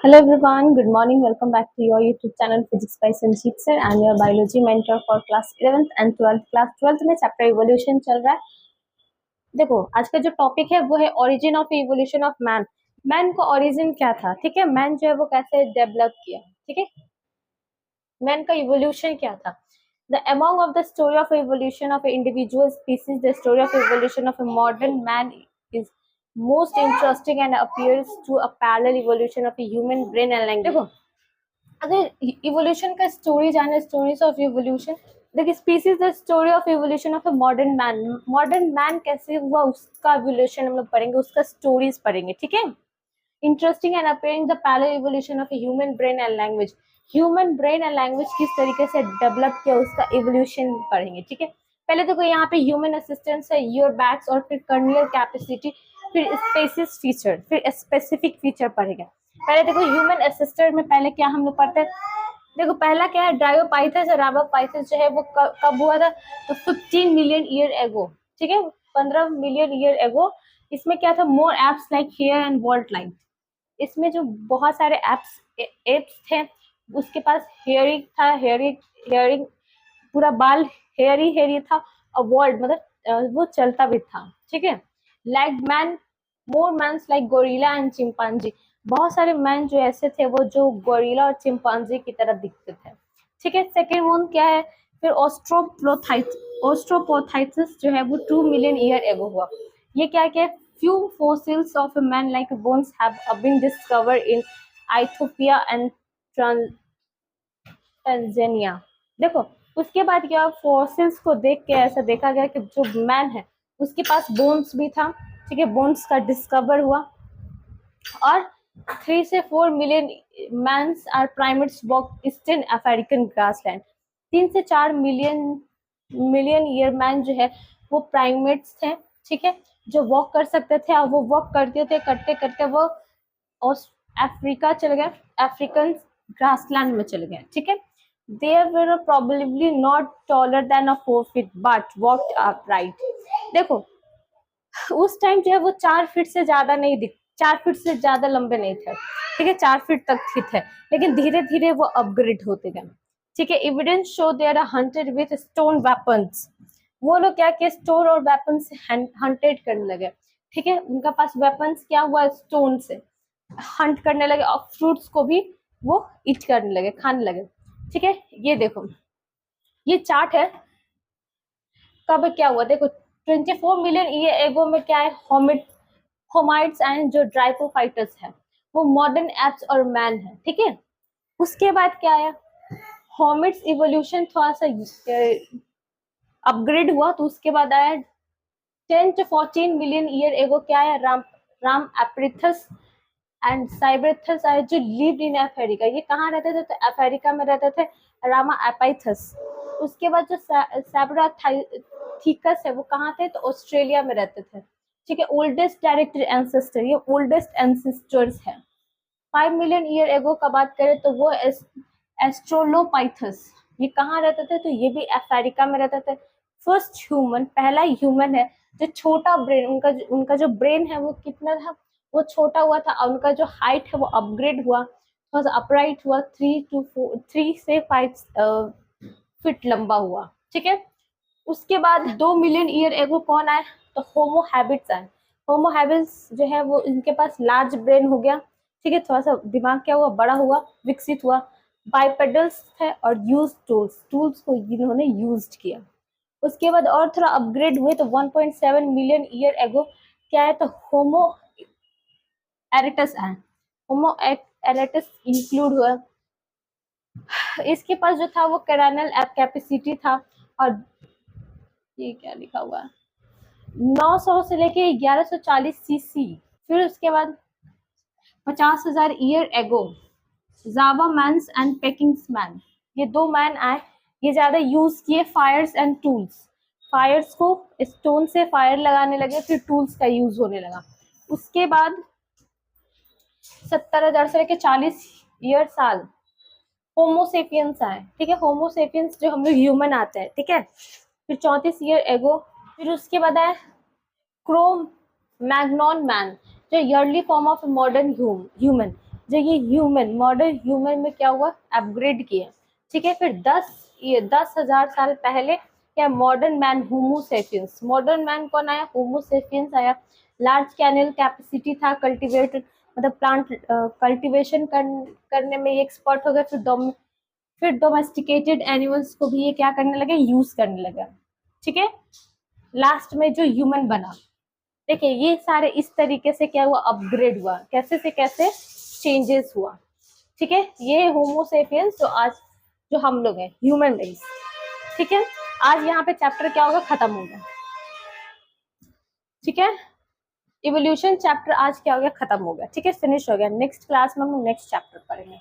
Hello everyone, good morning. Welcome back to your YouTube channel Physics by Sanjeet sir. I'm your biology mentor for class 11th and 12th. Class 12th में chapter evolution चल रहा है। देखो आज का जो topic है वो है origin of evolution of man. Man का ओरिजिन क्या था, ठीक है। मैन जो है वो कैसे डेवलप किया, ठीक है। मैन का इवोल्यूशन क्या था। The among of the story of evolution of an individual species, the story of evolution of a modern man is most interesting and appears to a parallel evolution of a human brain and language. देखो अगर evolution का story जाने, stories of evolution, देखिए species the story of evolution of a modern man. Modern man कैसे हुआ उसका evolution हम लोग पढ़ेंगे, उसका स्टोरीज पढ़ेंगे, ठीक है। Interesting and appearing the parallel evolution of human brain and language. Human brain and language किस तरीके से डेवलप किया उसका इवोल्यूशन पढ़ेंगे, ठीक है। पहले देखो यहाँ पे ह्यूमन असिस्टेंस है, ईयर बैग्स, और फिर कर्नियल कैपेसिटी, फिर स्पेसिस फीचर, फिर स्पेसिफिक फीचर पढ़ेगा। पहले देखो ह्यूमन असिस्टेंट में पहले क्या हम लोग पढ़ते हैं। देखो पहला क्या है, डायोपाइथस और राबापाइथस जो है वो कब हुआ था, तो 15 मिलियन ईयर एगो, ठीक है, 15 मिलियन ईयर एगो। इसमें क्या था, more apes like hair and vault line. इसमें जो बहुत सारे एप्स थे, उसके पास हेयरिंग था, हेयरिंग पूरा बाल हेयरी था, और वॉल्ट मतलब वो चलता भी था, ठीक है। Like man, more mans like gorilla and chimpanzee. बहुत सारे मैन जो ऐसे थे वो जो गोरिल्ला और चिंपांजी की तरह दिखते थे, ठीक है। सेकेंड वन क्या है, फिर ऑस्ट्रोपोथाइसिस जो है वो 2 मिलियन ईयर एगो हुआ। ये क्या क्या, few fossils of a man-like bones have been discovered in Ethiopia and Tanzania। देखो उसके बाद क्या, फॉसिल्स को देख के ऐसा देखा गया कि जो मैन है उसके पास बोन्स भी था, ठीक है। बोन्स का डिस्कवर हुआ, और 3 से 4 million mans are primates walk eastern African grassland. 3 से 4 मिलियन ईयर मैन जो है वो प्राइमेट्स थे, ठीक है, जो वॉक कर सकते थे, और वो वॉक करते थे, करते करते वो अफ्रीका चले गए, अफ्रीकन ग्रासलैंड में चले गए, ठीक है। They were probably not taller than a 4 feet but walked upright। देखो उस टाइम जो है वो 4 फीट से ज्यादा नहीं 4 फीट से ज्यादा लंबे नहीं थे, ठीक है, 4 फीट तक ही थे, लेकिन धीरे धीरे वो अपग्रेड होते गए, ठीक है। Evidence show they are hunted with stone weapons. वो लोग क्या किए, स्टोन और वेपन से हंटेड करने लगे, ठीक है। उनका पास वेपन्स क्या हुआ, स्टोन से हंट करने लगे, और फ्रूट्स को भी वो ईट करने लगे, खाने लगे, ठीक है। ये देखो ये चार्ट है, कब क्या हुआ, देखो 24 मिलियन ईयर एगो में क्या है, होमाइट्स एंड जो ड्राइपोफाइटस है वो मॉडर्न एप्स और मैन है, ठीक है। उसके बाद क्या आया, होमिट्स इवोल्यूशन थोड़ा सा अपग्रेड हुआ, तो उसके बाद आया 10 to 14 मिलियन ईयर एगो क्या है, राम एप्रिथस एंड साइब्रेथस आए, जो लिव्ड इन अफ्रीका। ये कहाँ रहते थे, तो अफ्रीका में रहते थे, रामा एपाइथस। उसके बाद जो सैब्राथीकस है वो कहाँ थे, तो ऑस्ट्रेलिया में रहते थे, ठीक है। ओल्डेस्ट डायरेक्ट एंसेस्टर, ये ओल्डेस्ट एंसेस्टर्स है। 5 मिलियन ईयर एगो का बात करें तो वो एस्ट्रोलोपाइथस, ये कहाँ रहते थे, तो ये भी अफ्रीका में रहते थे। फर्स्ट ह्यूमन, पहला ह्यूमन है जो छोटा ब्रेन, उनका जो ब्रेन है वो कितना था, वो छोटा हुआ था, और उनका जो हाइट है वो अपग्रेड हुआ, थोड़ा सा अपराइट हुआ, 3 से 5 फीट लंबा हुआ, ठीक है। उसके बाद 2 मिलियन ईयर एगो कौन आए, तो होमो हैबिट्स आए। होमो हैबिट्स जो है वो इनके पास लार्ज ब्रेन हो गया, ठीक है, थोड़ा सा दिमाग क्या हुआ, बड़ा हुआ, विकसित हुआ। बाइपेडल्स थे और यूज टूल्स को इन्होंने यूज किया। उसके बाद और थोड़ा अपग्रेड हुए, तो 1.7 मिलियन ईयर एगो क्या है, तो होमो एरेटस है। होमो एरेटस इंक्लूड हुआ, इसके पास जो था वो कैरानल कैपेसिटी था, और ये क्या लिखा हुआ है, 900 से लेके 1140 सीसी। फिर उसके बाद 50,000 year ago Java mans and Peking's man, ये 2 मैन आए, ये ज्यादा यूज किए फायर्स एंड टूल्स। फायर्स को स्टोन से फायर लगाने लगे, फिर टूल्स का यूज होने लगा। उसके बाद 70,000 से लेके 40 ईयर साल होमोसेपियंस आए, ठीक है। होमोसेपियंस जो हम लोग ह्यूमन आते हैं, ठीक है। फिर 34 ईयर एगो, फिर उसके बाद आए क्रो मैग्नॉन मैन, जो early form of modern human. जो ये ह्यूमन, मॉडर्न ह्यूमन में क्या हुआ, अपग्रेड किया, ठीक है। फिर 10,000 साल पहले क्या, modern man, Homo sapiens. Modern man कौन आया, होमोसेपियंस आया। लार्ज कैनल कैपेसिटी था, कल्टीवेट मतलब प्लांट कल्टीवेशन करने में ये एक्सपर्ट हो गए। फिर डोमेस्टिकेटेड एनिमल्स को भी ये क्या करने लगे, यूज करने लगे, ठीक है। लास्ट में जो ह्यूमन बना, देखिए ये सारे इस तरीके से क्या हुआ, अपग्रेड हुआ, कैसे से कैसे चेंजेस हुआ, ठीक है। ये होमोसेपियंस जो आज जो हम लोग हैं, ह्यूमन रेस, ठीक है। आज यहाँ पे चैप्टर क्या होगा, खत्म हो गया, ठीक है। इवोल्यूशन चैप्टर आज क्या हो गया, खत्म हो गया, ठीक है, फिनिश हो गया। नेक्स्ट क्लास में हम नेक्स्ट चैप्टर पढ़ेंगे।